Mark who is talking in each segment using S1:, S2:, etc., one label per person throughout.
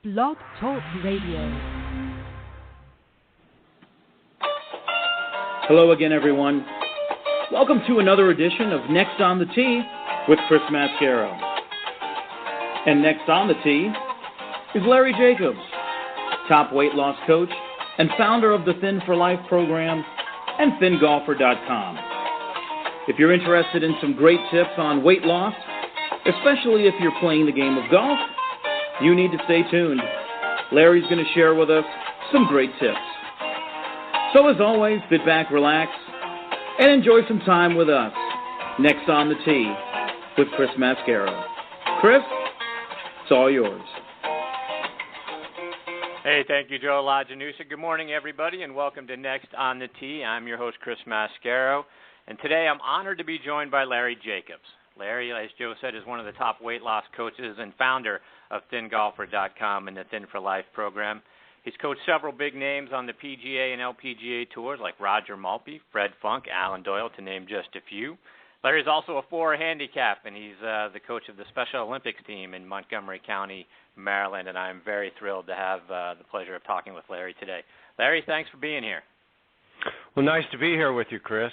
S1: Blog Talk Radio.
S2: Hello again, everyone. Welcome to another edition of Next on the Tee with Chris Mascaro. And next on the tee is Larry Jacobs, top weight loss coach and founder of the Thin for Life program and ThinGolfer.com. If you're interested in some great tips on weight loss, especially if you're playing the game of golf, you need to stay tuned. Larry's going to share with us some great tips. So as always, sit back, relax, and enjoy some time with us. Next on the tee with Chris Mascaro. Chris, it's all yours.
S3: Hey, thank you, Joe LaGenusa. Good morning, everybody, and welcome to Next on the Tee. I'm your host, Chris Mascaro, and today I'm honored to be joined by Larry Jacobs. Larry, as Joe said, is one of the top weight loss coaches and founder of ThinGolfer.com and the Thin for Life program. He's coached several big names on the PGA and LPGA tours like Roger Maltby, Fred Funk, Alan Doyle, to name just a few. Larry's also a 4 handicap, and he's the coach of the Special Olympics team in Montgomery County, Maryland, and I'm very thrilled to have the pleasure of talking with Larry today. Larry, thanks for being here.
S4: Well, nice to be here with you, Chris.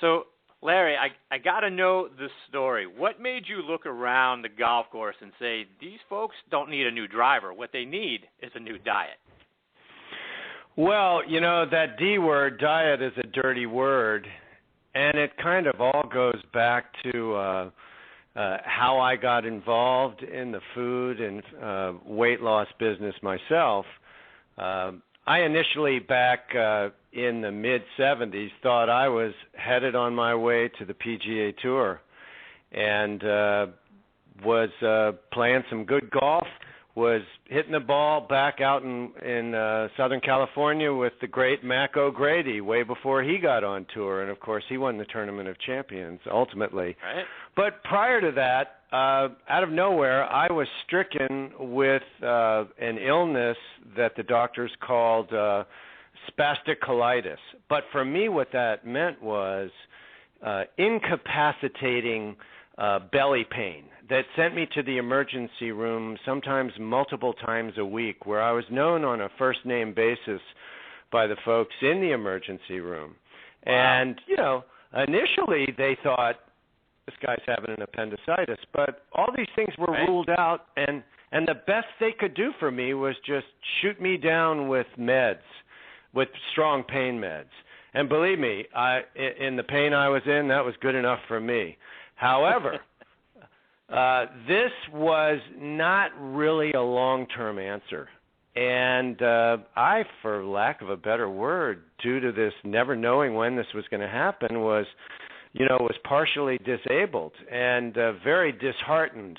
S3: So, Larry, I got to know the story. What made you look around the golf course and say, these folks don't need a new driver. What they need is a new diet?
S4: Well, you know, that D word, diet, is a dirty word, and it kind of all goes back to how I got involved in the food and weight loss business myself. I initially, back in the mid-'70s, thought I was headed on my way to the PGA Tour and was playing some good golf, was hitting the ball back out in Southern California with the great Mac O'Grady way before he got on tour. And, of course, he won the Tournament of Champions ultimately.
S3: Right.
S4: But prior to that, out of nowhere, I was stricken with an illness that the doctors called spastic colitis. But for me, what that meant was incapacitating belly pain that sent me to the emergency room sometimes multiple times a week, where I was known on a first-name basis by the folks in the emergency room.
S3: Wow.
S4: And, you know, initially they thought, this guy's having an appendicitis, but all these things were ruled out, and the best they could do for me was just shoot me down with meds, with strong pain meds. And believe me, in the pain I was in, that was good enough for me. However, this was not really a long-term answer. And I, for lack of a better word, due to this never knowing when this was going to happen, was partially disabled and very disheartened.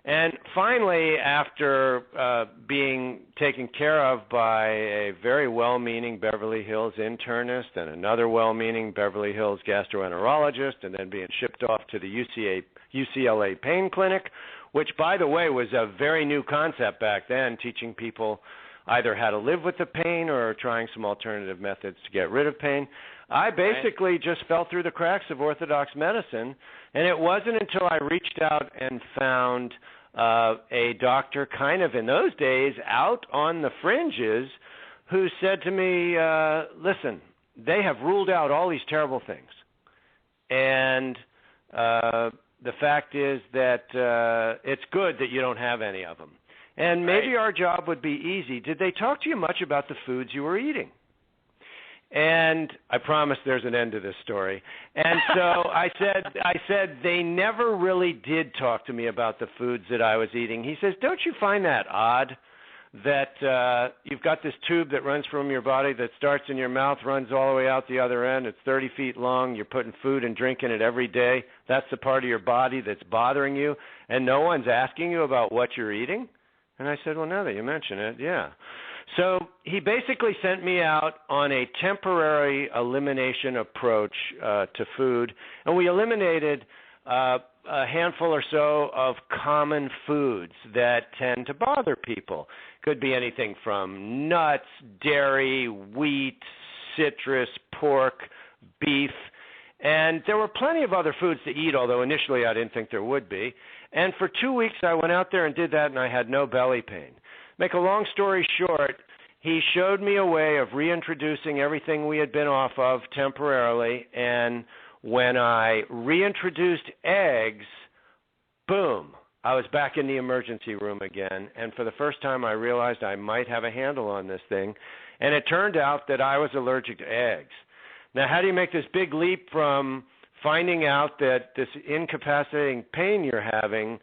S4: And finally, after being taken care of by a very well-meaning Beverly Hills internist and another well-meaning Beverly Hills gastroenterologist, and then being shipped off to the UCLA pain clinic, which, by the way, was a very new concept back then, teaching people either how to live with the pain or trying some alternative methods to get rid of pain. I basically just fell through the cracks of orthodox medicine, and it wasn't until I reached out and found a doctor kind of in those days out on the fringes who said to me, listen, they have ruled out all these terrible things. And the fact is that it's good that you don't have any of them. And maybe our job would be easy. Did they talk to you much about the foods you were eating? And I promise there's an end to this story. And so I said they never really did talk to me about the foods that I was eating. He says, don't you find that odd that you've got this tube that runs from your body that starts in your mouth, runs all the way out the other end. It's 30 feet long. You're putting food and drink in it every day. That's the part of your body that's bothering you, and no one's asking you about what you're eating? And I said, well, now that you mention it, yeah. So he basically sent me out on a temporary elimination approach to food, and we eliminated a handful or so of common foods that tend to bother people. Could be anything from nuts, dairy, wheat, citrus, pork, beef, and there were plenty of other foods to eat, although initially I didn't think there would be. And for 2 weeks, I went out there and did that, and I had no belly pain. Make a long story short, he showed me a way of reintroducing everything we had been off of temporarily, and when I reintroduced eggs, boom, I was back in the emergency room again, and for the first time I realized I might have a handle on this thing, and it turned out that I was allergic to eggs. Now, how do you make this big leap from finding out that this incapacitating pain you're having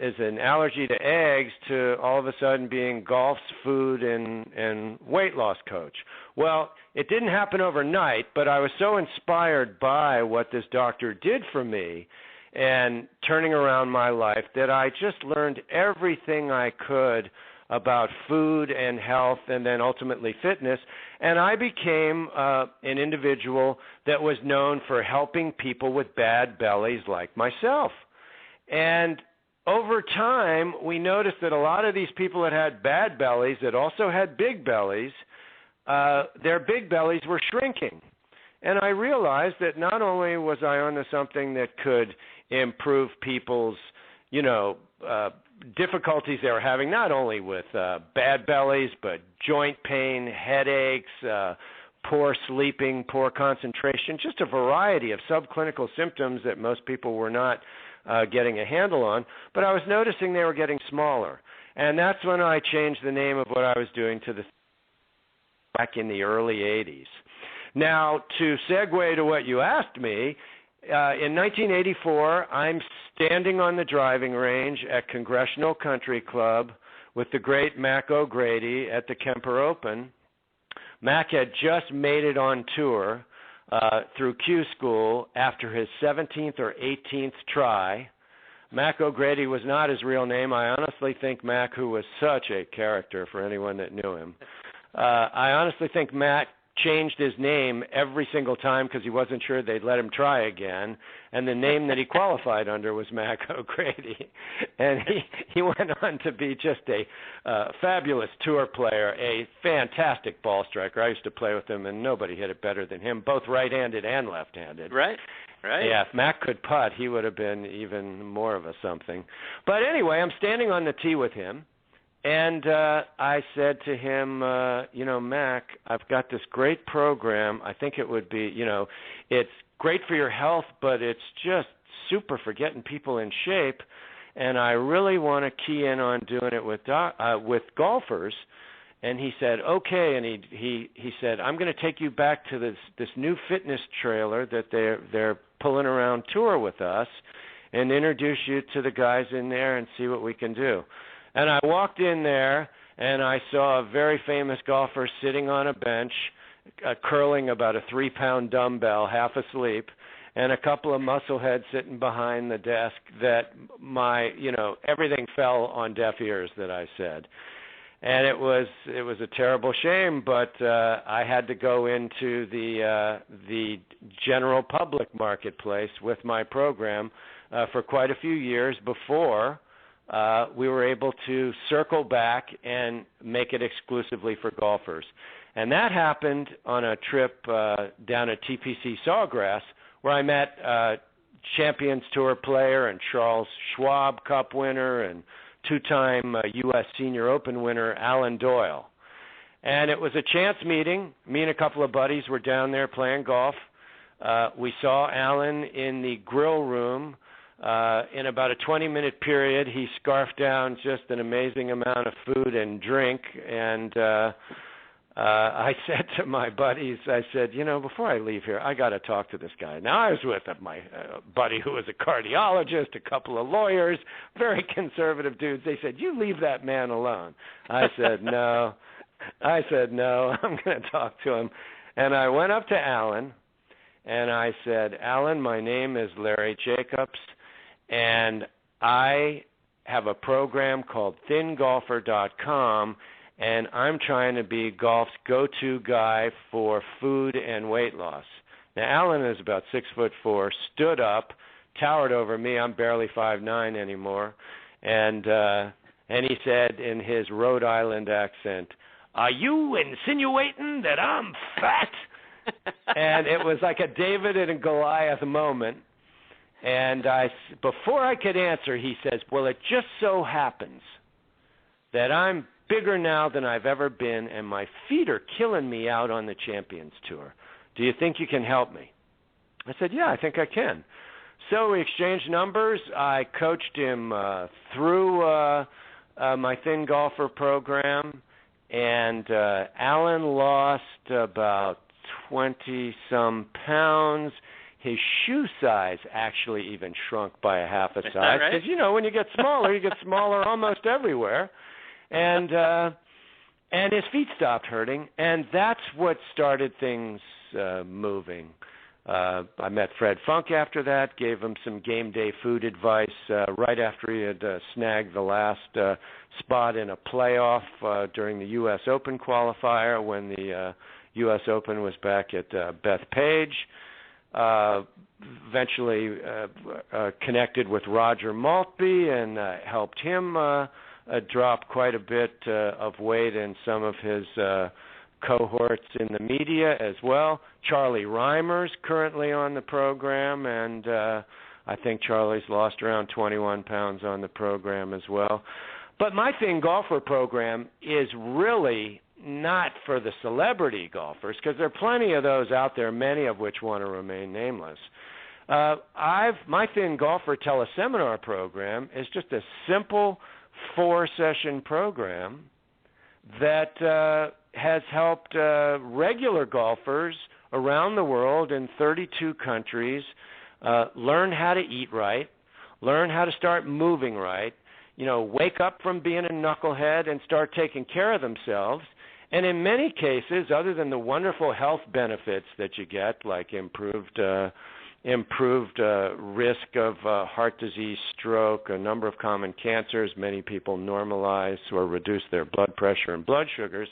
S4: is an allergy to eggs to all of a sudden being golf's food and weight loss coach? Well, it didn't happen overnight, but I was so inspired by what this doctor did for me and turning around my life that I just learned everything I could about food and health and then ultimately fitness, and I became an individual that was known for helping people with bad bellies like myself. And over time, we noticed that a lot of these people that had bad bellies that also had big bellies, their big bellies were shrinking. And I realized that not only was I onto something that could improve people's, difficulties they were having, not only with bad bellies, but joint pain, headaches, poor sleeping, poor concentration, just a variety of subclinical symptoms that most people were not getting a handle on. But I was noticing they were getting smaller. And that's when I changed the name of what I was doing to the back in the early 80s. Now, to segue to what you asked me, in 1984, I'm standing on the driving range at Congressional Country Club with the great Mac O'Grady at the Kemper Open. Mac had just made it on tour through Q School after his 17th or 18th try. Mac O'Grady was not his real name. I honestly think Mac, who was such a character for anyone that knew him, I honestly think Mac changed his name every single time because he wasn't sure they'd let him try again, and the name that he qualified under was Mac O'Grady. And he went on to be just a fabulous tour player, a fantastic ball striker. I used to play with him, and nobody hit it better than him, both right-handed and left-handed.
S3: Right.
S4: Yeah, if Mac could putt, he would have been even more of a something. But anyway, I'm standing on the tee with him, and I said to him, Mac, I've got this great program. I think it would be, it's great for your health, but it's just super for getting people in shape. And I really want to key in on doing it with golfers. And he said, okay. And he said, I'm going to take you back to this new fitness trailer that they're pulling around tour with us and introduce you to the guys in there and see what we can do. And I walked in there, and I saw a very famous golfer sitting on a bench, curling about a 3-pound dumbbell, half asleep, and a couple of muscleheads sitting behind the desk that everything fell on deaf ears that I said. And it was a terrible shame, but I had to go into the general public marketplace with my program for quite a few years before we were able to circle back and make it exclusively for golfers. And that happened on a trip down at TPC Sawgrass, where I met Champions Tour player and Charles Schwab Cup winner and two-time U.S. Senior Open winner Alan Doyle. And it was a chance meeting. Me and a couple of buddies were down there playing golf. We saw Alan in the grill room. In about a 20-minute period, he scarfed down just an amazing amount of food and drink. And I said to my buddies, I said, before I leave here, I got to talk to this guy. Now, I was with my buddy who was a cardiologist, a couple of lawyers, very conservative dudes. They said, you leave that man alone. I said, no. I'm going to talk to him. And I went up to Alan, and I said, Alan, my name is Larry Jacobs, and I have a program called ThinGolfer.com, and I'm trying to be golf's go-to guy for food and weight loss. Now, Alan is about 6'4", stood up, towered over me. I'm barely 5'9" anymore. And he said in his Rhode Island accent, are you insinuating that I'm fat? And it was like a David and Goliath moment. And before I could answer, he says, well, it just so happens that I'm bigger now than I've ever been, and my feet are killing me out on the Champions Tour. Do you think you can help me? I said, yeah, I think I can. So we exchanged numbers. I coached him through my Thin Golfer program, and Alan lost about 20-some pounds. His shoe size actually even shrunk by a half a size.
S3: Right?
S4: Because, you know, when you get smaller almost everywhere. And his feet stopped hurting, and that's what started things moving. I met Fred Funk after that, gave him some game day food advice right after he had snagged the last spot in a playoff during the U.S. Open qualifier when the U.S. Open was back at Bethpage. Eventually connected with Roger Maltby and helped him drop quite a bit of weight in some of his cohorts in the media as well. Charlie Reimer's currently on the program, and I think Charlie's lost around 21 pounds on the program as well. But my Thin Golfer program is really not for the celebrity golfers, because there are plenty of those out there, many of which want to remain nameless. My Thin Golfer teleseminar program is just a simple 4-session program that has helped regular golfers around the world in 32 countries learn how to eat right, learn how to start moving right, you know, wake up from being a knucklehead and start taking care of themselves. And in many cases, other than the wonderful health benefits that you get, like improved risk of heart disease, stroke, a number of common cancers, many people normalize or reduce their blood pressure and blood sugars.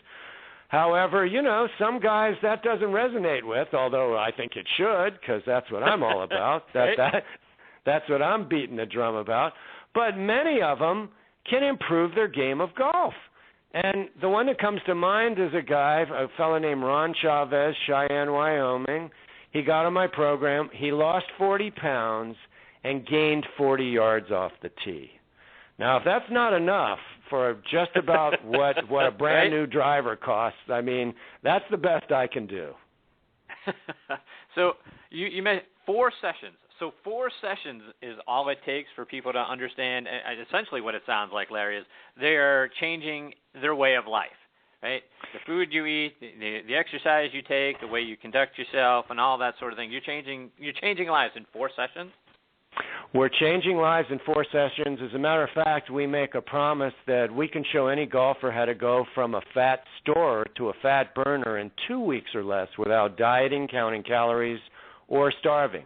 S4: However, you know, some guys that doesn't resonate with, although I think it should, because that's what I'm all about. That's what I'm beating the drum about. But many of them can improve their game of golf. And the one that comes to mind is a fellow named Ron Chavez, Cheyenne, Wyoming. He got on my program. He lost 40 pounds and gained 40 yards off the tee. Now, if that's not enough for just about what a brand new driver costs, I mean, that's the best I can do.
S3: So you meant 4 sessions. So 4 sessions is all it takes for people to understand. Essentially what it sounds like, Larry, is they're changing their way of life, right? The food you eat, the exercise you take, the way you conduct yourself, and all that sort of thing. You're changing lives in 4 sessions?
S4: We're changing lives in 4 sessions. As a matter of fact, we make a promise that we can show any golfer how to go from a fat storer to a fat burner in 2 weeks or less without dieting, counting calories, or starving.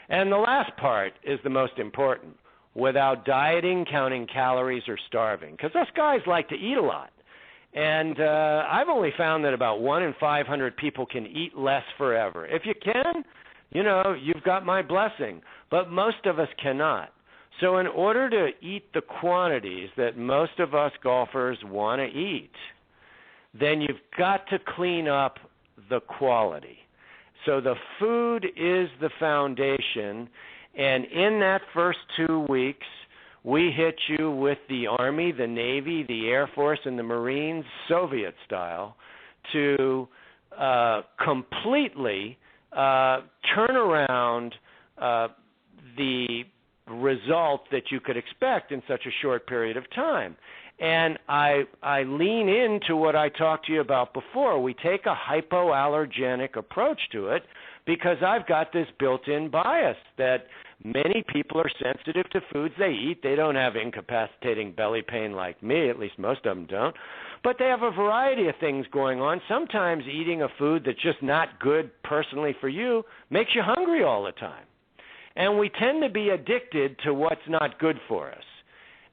S4: And the last part is the most important, without dieting, counting calories, or starving, because us guys like to eat a lot. And I've only found that about 1 in 500 people can eat less forever. If you can, you know, you've got my blessing. But most of us cannot. So in order to eat the quantities that most of us golfers want to eat, then you've got to clean up the quality. So the food is the foundation, and in that first 2 weeks, we hit you with the Army, the Navy, the Air Force, and the Marines, Soviet style, to completely turn around the result that you could expect in such a short period of time. And I lean into what I talked to you about before. We take a hypoallergenic approach to it because I've got this built-in bias that many people are sensitive to foods they eat. They don't have incapacitating belly pain like me, at least most of them don't. But they have a variety of things going on. Sometimes eating a food that's just not good personally for you makes you hungry all the time. And we tend to be addicted to what's not good for us.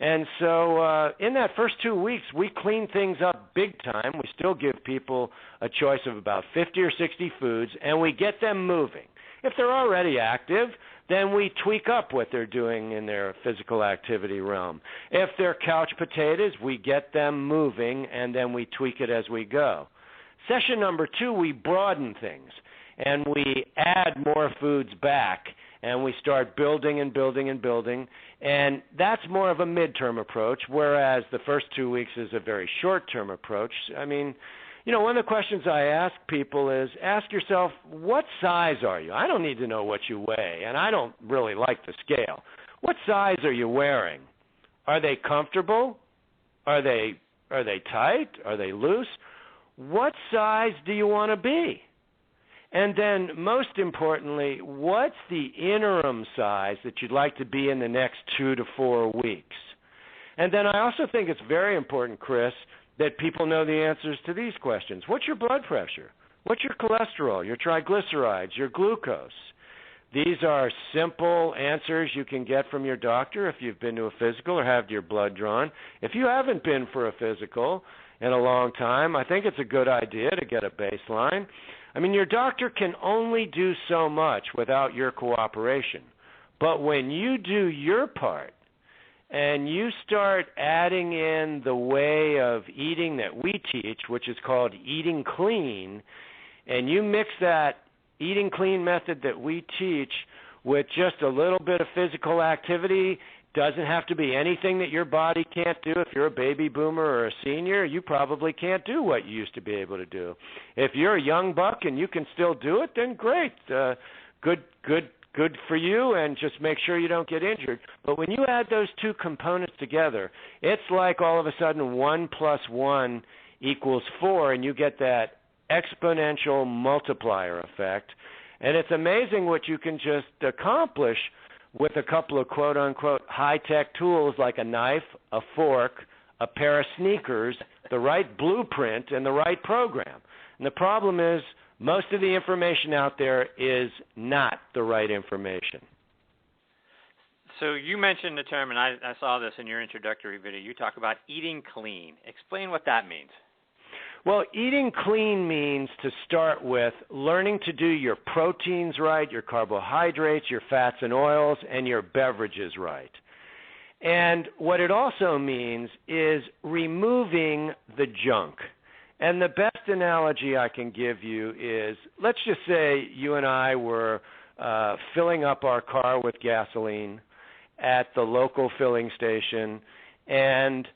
S4: And so in that first 2 weeks, we clean things up big time. We still give people a choice of about 50 or 60 foods, and we get them moving. If they're already active, then we tweak up what they're doing in their physical activity realm. If they're couch potatoes, we get them moving, and then we tweak it as we go. Session number 2, we broaden things, and we add more foods back and we start building and building and building, and that's more of a midterm approach, whereas the first 2 weeks is a very short-term approach. I mean, one of the questions I ask people is, ask yourself, what size are you? I don't need to know what you weigh, and I don't really like the scale. What size are you wearing? Are they comfortable? Are they tight? Are they loose? What size do you want to be? And then, most importantly, what's the interim size that you'd like to be in the next 2 to 4 weeks? And then I also think it's very important, Chris, that people know the answers to these questions. What's your blood pressure? What's your cholesterol, your triglycerides, your glucose? These are simple answers you can get from your doctor if you've been to a physical or had your blood drawn. If you haven't been for a physical in a long time, I think it's a good idea to get a baseline. I mean, your doctor can only do so much without your cooperation. But when you do your part and you start adding in the way of eating that we teach, which is called eating clean, and you mix that eating clean method that we teach with just a little bit of physical activity, doesn't have to be anything that your body can't do. If you're a baby boomer or a senior, you probably can't do what you used to be able to do. If you're a young buck and you can still do it, then great. Good for you, and just make sure you don't get injured. But when you add those two components together, it's like all of a sudden 1 + 1 = 4, and you get that exponential multiplier effect. And it's amazing what you can just accomplish with a couple of quote-unquote high-tech tools like a knife, a fork, a pair of sneakers, the right blueprint, and the right program. And the problem is most of the information out there is not the right information.
S3: So you mentioned the term, and I saw this in your introductory video. You talk about eating clean. Explain what that means.
S4: Well, eating clean means, to start with, learning to do your proteins right, your carbohydrates, your fats and oils, and your beverages right. And what it also means is removing the junk. And the best analogy I can give you is, let's just say you and I were filling up our car with gasoline at the local filling station, and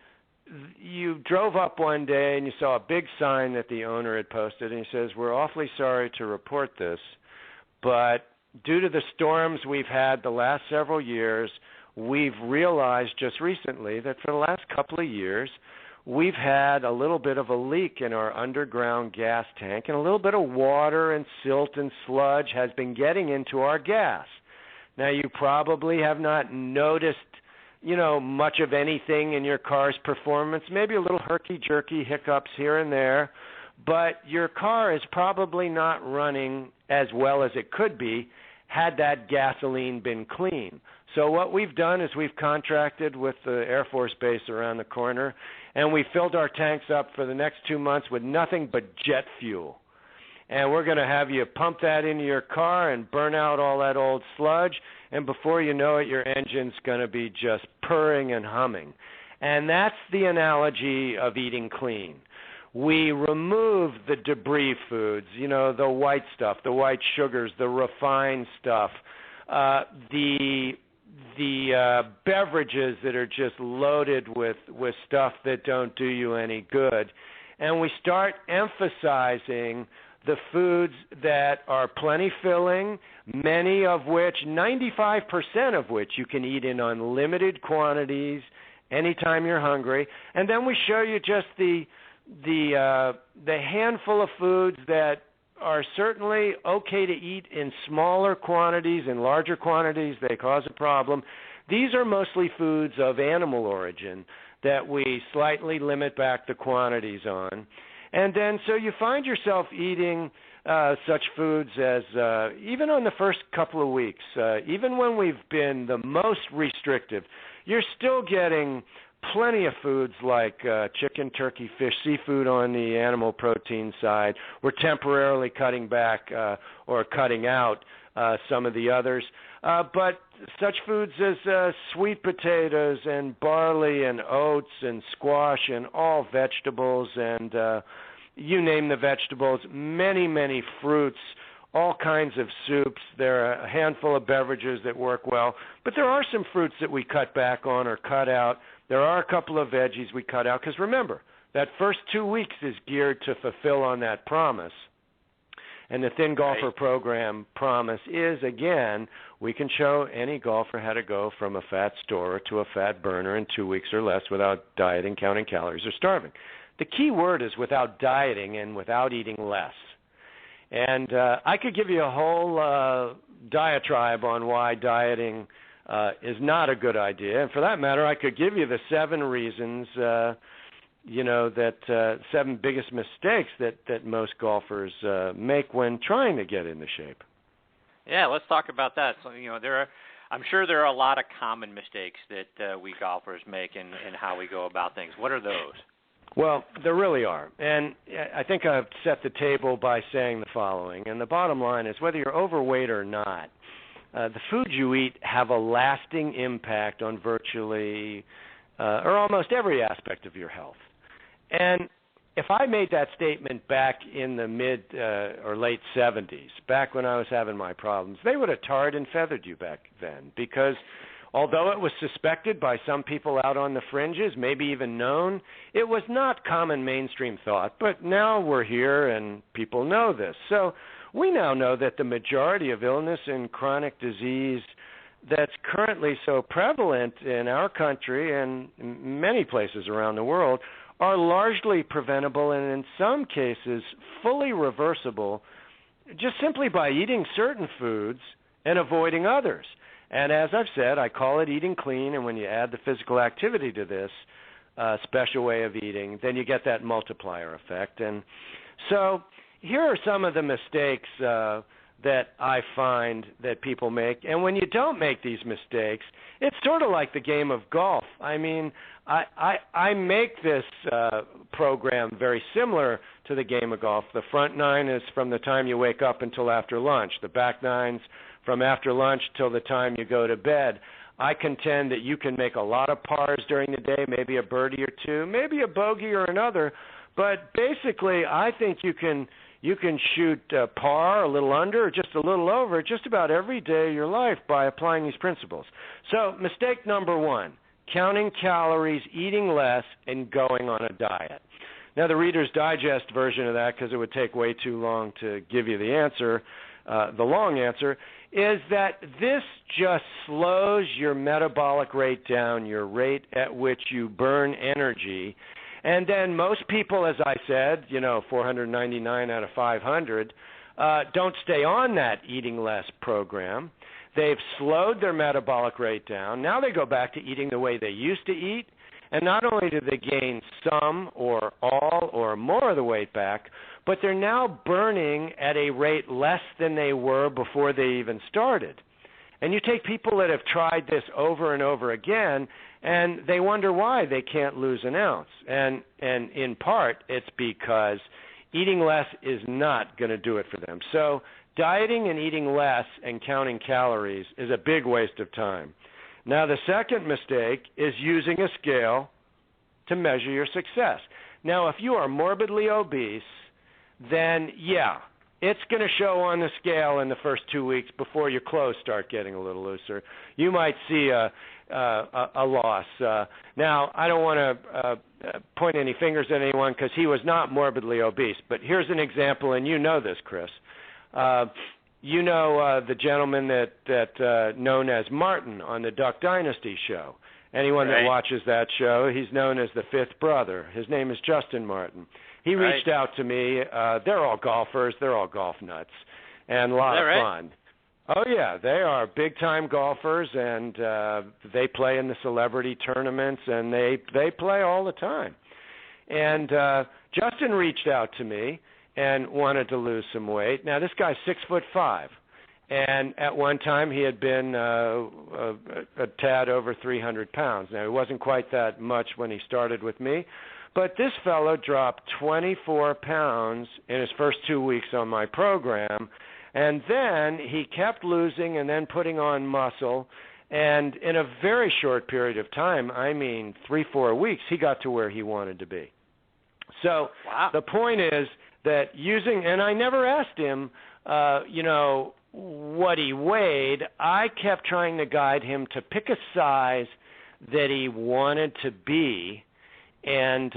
S4: you drove up one day and you saw a big sign that the owner had posted, and he says, "We're awfully sorry to report this, but due to the storms we've had the last several years, we've realized just recently that for the last couple of years, we've had a little bit of a leak in our underground gas tank, and a little bit of water and silt and sludge has been getting into our gas." Now, you probably have not noticed much of anything in your car's performance, maybe a little herky-jerky hiccups here and there, but your car is probably not running as well as it could be had that gasoline been clean. So what we've done is we've contracted with the Air Force Base around the corner, and we filled our tanks up for the next 2 months with nothing but jet fuel. And we're going to have you pump that into your car and burn out all that old sludge, and before you know it, your engine's going to be just purring and humming. And that's the analogy of eating clean. We remove the debris foods, the white stuff, the white sugars, the refined stuff, the beverages that are just loaded with stuff that don't do you any good. And we start emphasizing the foods that are plenty filling, many of which, 95% of which, you can eat in unlimited quantities anytime you're hungry. And then we show you just the handful of foods that are certainly okay to eat in smaller quantities. In larger quantities, they cause a problem. These are mostly foods of animal origin that we slightly limit back the quantities on. And then so you find yourself eating such foods as, even on the first couple of weeks, even when we've been the most restrictive, you're still getting plenty of foods like chicken, turkey, fish, seafood on the animal protein side. We're temporarily cutting back or cutting out some of the others. But such foods as sweet potatoes and barley and oats and squash and all vegetables and you name the vegetables, many, many fruits, all kinds of soups. There are a handful of beverages that work well, but there are some fruits that we cut back on or cut out. There are a couple of veggies we cut out because remember, that first 2 weeks is geared to fulfill on that promise. And the Thin Golfer program promise is, again, we can show any golfer how to go from a fat storer to a fat burner in 2 weeks or less without dieting, counting calories, or starving. The key word is without dieting and without eating less. And I could give you a whole diatribe on why dieting is not a good idea. And for that matter, I could give you the 7 reasons that 7 biggest mistakes that most golfers make when trying to get into shape.
S3: Yeah, let's talk about that. So, I'm sure there are a lot of common mistakes that we golfers make in how we go about things. What are those?
S4: Well, there really are. And I think I've set the table by saying the following. And the bottom line is whether you're overweight or not, the foods you eat have a lasting impact on virtually or almost every aspect of your health. And if I made that statement back in the mid or late 70s, back when I was having my problems, they would have tarred and feathered you back then because although it was suspected by some people out on the fringes, maybe even known, it was not common mainstream thought. But now we're here and people know this. So we now know that the majority of illness and chronic disease that's currently so prevalent in our country and many places around the world are largely preventable and in some cases fully reversible just simply by eating certain foods and avoiding others. And as I've said, I call it eating clean, and when you add the physical activity to this special way of eating, then you get that multiplier effect. And so here are some of the mistakes that I find that people make. And when you don't make these mistakes, it's sort of like the game of golf. I mean, I make this program very similar to the game of golf. The front 9 is from the time you wake up until after lunch. The back 9's from after lunch till the time you go to bed. I contend that you can make a lot of pars during the day, maybe a birdie or two, maybe a bogey or another, but basically I think you can shoot par, a little under, or just a little over, just about every day of your life by applying these principles. So mistake number 1, counting calories, eating less, and going on a diet. Now the Reader's Digest version of that, because it would take way too long to give you the answer, the long answer, is that this just slows your metabolic rate down, your rate at which you burn energy. And then most people, as I said, 499 out of 500, don't stay on that eating less program. They've slowed their metabolic rate down. Now they go back to eating the way they used to eat. And not only do they gain some or all or more of the weight back, but they're now burning at a rate less than they were before they even started. And you take people that have tried this over and over again, and they wonder why they can't lose an ounce. And in part, it's because eating less is not going to do it for them. So dieting and eating less and counting calories is a big waste of time. Now, the second mistake is using a scale to measure your success. Now, if you are morbidly obese, then, yeah, it's going to show on the scale in the first 2 weeks before your clothes start getting a little looser. You might see a loss. Now, I don't want to point any fingers at anyone because he was not morbidly obese, but here's an example, and you know this, Chris. The gentleman that known as Martin on the Duck Dynasty show. Anyone that watches that show, he's known as the fifth brother. His name is Justin Martin. He reached out to me. They're all golfers. They're all golf nuts. And a lot of fun. Oh, yeah. They are big-time golfers, and they play in the celebrity tournaments, and they play all the time. And Justin reached out to me and wanted to lose some weight. Now, this guy's 6'5", and at one time he had been a tad over 300 pounds. Now, he wasn't quite that much when he started with me, but this fellow dropped 24 pounds in his first 2 weeks on my program, and then he kept losing and then putting on muscle, and in a very short period of time, I mean 3-4 weeks, he got to where he wanted to be. So the point is that and I never asked him what he weighed, I kept trying to guide him to pick a size that he wanted to be and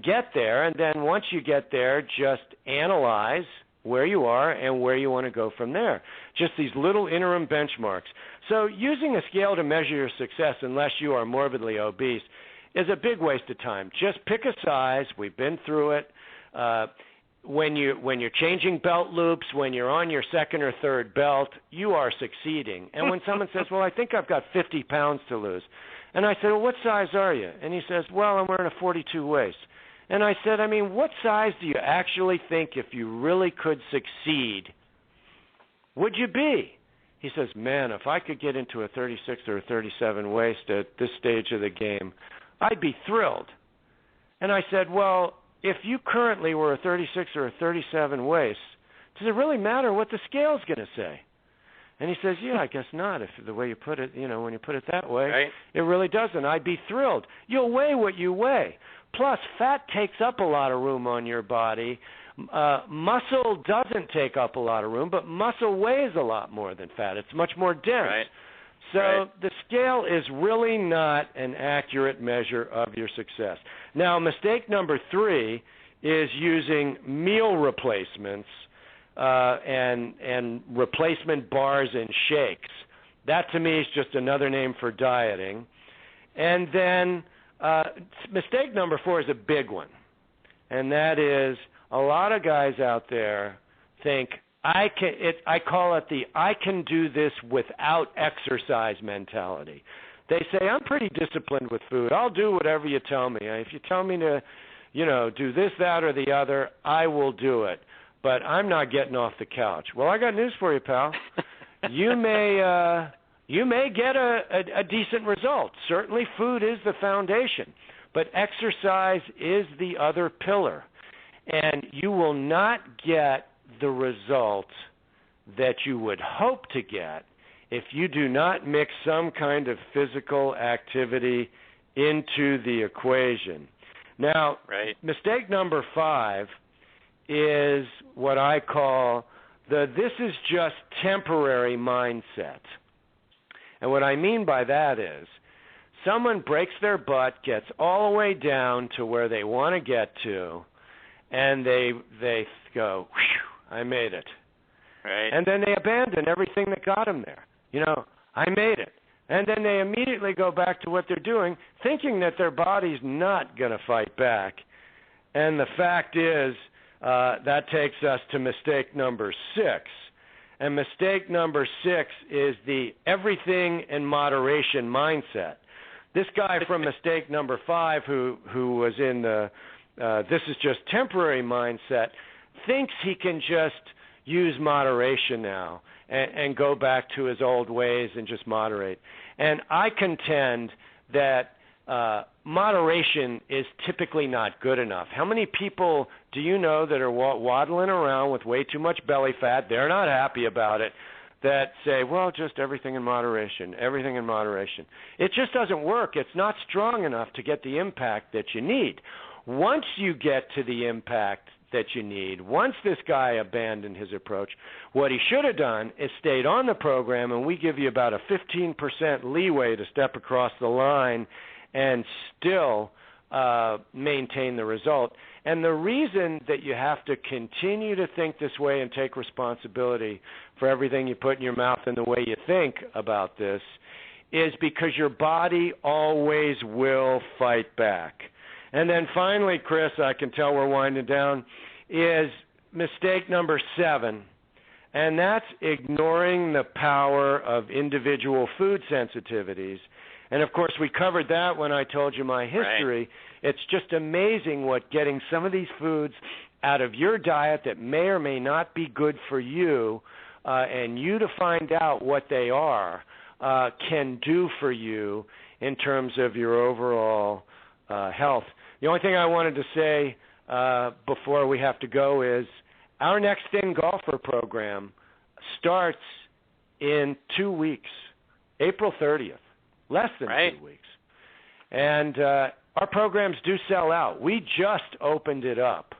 S4: get there. And then once you get there, just analyze where you are and where you want to go from there. Just these little interim benchmarks. So using a scale to measure your success, unless you are morbidly obese, is a big waste of time. Just pick a size. We've been through it. When you're changing belt loops, when you're on your second or third belt, you are succeeding. And when someone says, well, I think I've got 50 pounds to lose, and I said, well, what size are you? And he says, well, I'm wearing a 42 waist. And I said, what size do you actually think, if you really could succeed, would you be? He says, man, if I could get into a 36 or a 37 waist at this stage of the game, I'd be thrilled. And I said, well, if you currently were a 36 or a 37 waist, does it really matter what the scale's going to say? And he says, yeah, I guess not. If the way you put it, when you put it that way,
S3: right.
S4: It really doesn't. I'd be thrilled. You'll weigh what you weigh. Plus, fat takes up a lot of room on your body. Muscle doesn't take up a lot of room, but muscle weighs a lot more than fat. It's much more dense.
S3: Right.
S4: So the scale is really not an accurate measure of your success. Now, mistake number 3 is using meal replacements and replacement bars and shakes. That, to me, is just another name for dieting. And then mistake number 4 is a big one, and that is a lot of guys out there think, I call it the I can do this without exercise mentality. They say, I'm pretty disciplined with food. I'll do whatever you tell me. If you tell me to, do this, that, or the other, I will do it. But I'm not getting off the couch. Well, I got news for you, pal. You may get a decent result. Certainly food is the foundation, but exercise is the other pillar. And you will not get the result that you would hope to get if you do not mix some kind of physical activity into the equation. Now, Mistake number 5 is what I call the this is just temporary mindset. And what I mean by that is someone breaks their butt, gets all the way down to where they want to get to, and they go, whew, I made it.
S3: Right.
S4: And then they abandon everything that got them there. I made it. And then they immediately go back to what they're doing, thinking that their body's not going to fight back. And the fact is, that takes us to mistake number 6. And mistake number 6 is the everything in moderation mindset. This guy from mistake number 5, who was in the this is just temporary mindset, thinks he can just use moderation now and go back to his old ways and just moderate. And I contend that moderation is typically not good enough. How many people do you know that are waddling around with way too much belly fat, they're not happy about it, that say, well, just everything in moderation, everything in moderation. It just doesn't work. It's not strong enough to get the impact that you need. Once you get to the impact that you need, once this guy abandoned his approach, what he should have done is stayed on the program, and we give you about a 15% leeway to step across the line and still maintain the result. And the reason that you have to continue to think this way and take responsibility for everything you put in your mouth and the way you think about this is because your body always will fight back. And then finally, Chris, I can tell we're winding down, is mistake number 7, and that's ignoring the power of individual food sensitivities. And, of course, we covered that when I told you my history.
S3: Right.
S4: It's just amazing what getting some of these foods out of your diet that may or may not be good for you and you to find out what they are can do for you in terms of your overall health. The only thing I wanted to say before we have to go is our Next In Golfer program starts in 2 weeks, April 30th, less than 2 weeks. And our programs do sell out. We just opened it up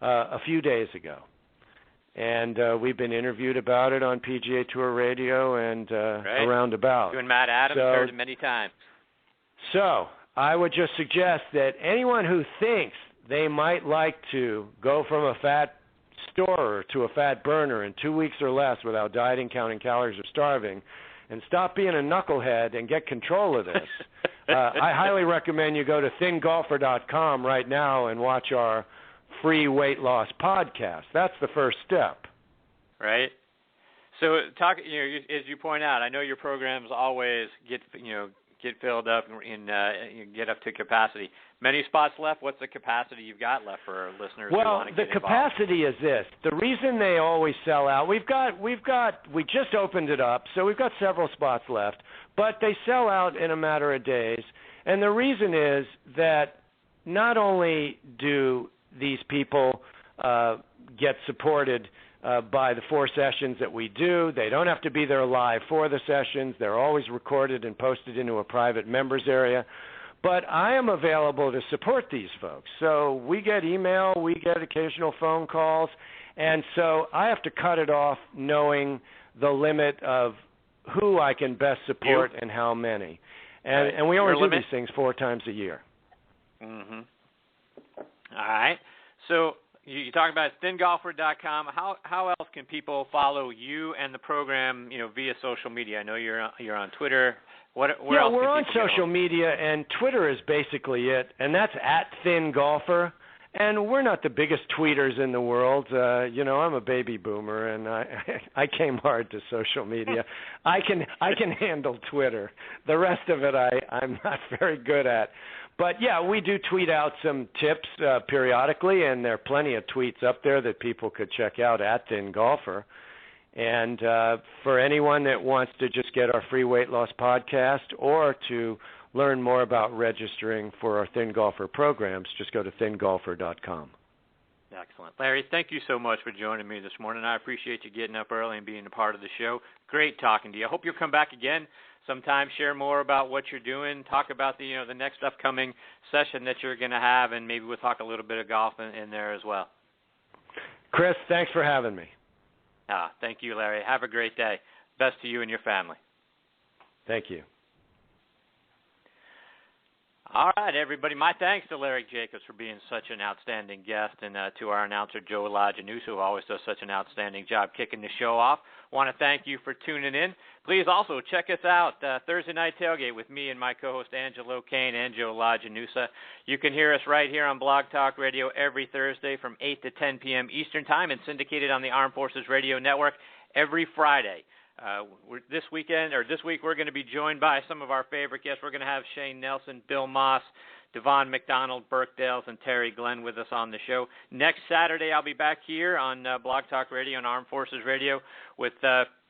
S4: a few days ago. And we've been interviewed about it on PGA Tour Radio and around about.
S3: You and Matt Adams heard it many times.
S4: So I would just suggest that anyone who thinks they might like to go from a fat storer to a fat burner in 2 weeks or less without dieting, counting calories, or starving, and stop being a knucklehead and get control of this, I highly recommend you go to thingolfer.com right now and watch our free weight loss podcast. That's the first step.
S3: Right. So talk, as you point out, I know your programs always get filled up and get up to capacity. Many spots left. What's the capacity you've got left for listeners who want to get involved?
S4: Well, the capacity is this. The reason they always sell out, we just opened it up, so we've got several spots left, but they sell out in a matter of days. And the reason is that not only do these people get supported by the 4 sessions that we do. They don't have to be there live for the sessions. They're always recorded and posted into a private members area. But I am available to support these folks. So we get email, we get occasional phone calls, and so I have to cut it off knowing the limit of who I can best support and how many. And we only do these things 4 times a year.
S3: Mm-hmm. All right. So you talk about thingolfer.com. How else can people follow you and the program, via social media? I know you're on Twitter. Where else
S4: we're on
S3: social
S4: media, and Twitter is basically it, and that's @ThinGolfer. And we're not the biggest tweeters in the world. I'm a baby boomer, and I came hard to social media. I can handle Twitter. The rest of it I'm not very good at. But, we do tweet out some tips periodically, and there are plenty of tweets up there that people could check out @ThinGolfer. And for anyone that wants to just get our free weight loss podcast or to learn more about registering for our Thin Golfer programs, just go to thingolfer.com.
S3: Excellent. Larry, thank you so much for joining me this morning. I appreciate you getting up early and being a part of the show. Great talking to you. I hope you'll come back again sometime, share more about what you're doing, talk about the next upcoming session that you're going to have, and maybe we'll talk a little bit of golf in there as well.
S4: Chris, thanks for having me.
S3: Thank you, Larry. Have a great day. Best to you and your family.
S4: Thank you.
S3: All right, everybody. My thanks to Larry Jacobs for being such an outstanding guest, and to our announcer, Joe Lajanusa, who always does such an outstanding job kicking the show off. Want to thank you for tuning in. Please also check us out, Thursday Night Tailgate with me and my co-host Angelo Kane and Joe Lajanusa. You can hear us right here on Blog Talk Radio every Thursday from 8 to 10 p.m. Eastern Time and syndicated on the Armed Forces Radio Network every Friday. This week we're going to be joined by some of our favorite guests. We're going to have Shane Nelson, Bill Moss, Devon McDonald, Burke Dales, and Terry Glenn with us on the show. Next Saturday, I'll be back here on Blog Talk Radio and Armed Forces Radio with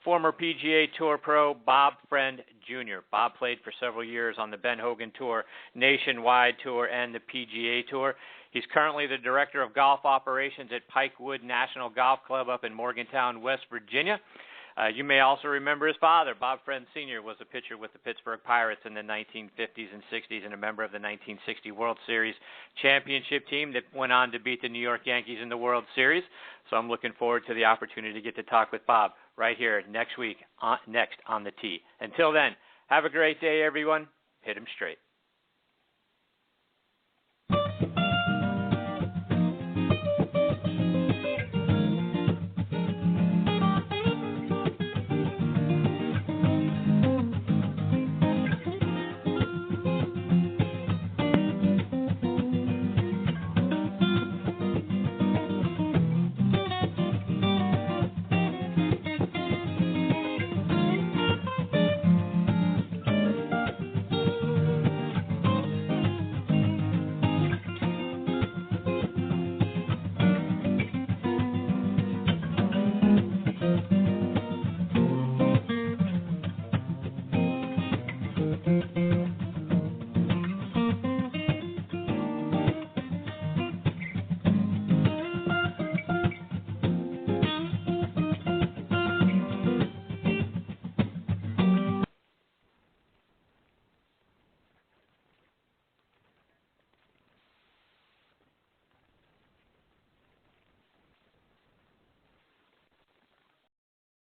S3: former PGA Tour pro Bob Friend Jr. Bob played for several years on the Ben Hogan Tour, Nationwide Tour, and the PGA Tour. He's currently the Director of Golf Operations at Pikewood National Golf Club up in Morgantown, West Virginia. You may also remember his father, Bob Friend Sr., was a pitcher with the Pittsburgh Pirates in the 1950s and 60s and a member of the 1960 World Series championship team that went on to beat the New York Yankees in the World Series. So I'm looking forward to the opportunity to get to talk with Bob right here next week, next on the tee. Until then, have a great day, everyone. Hit 'em straight. Thank you.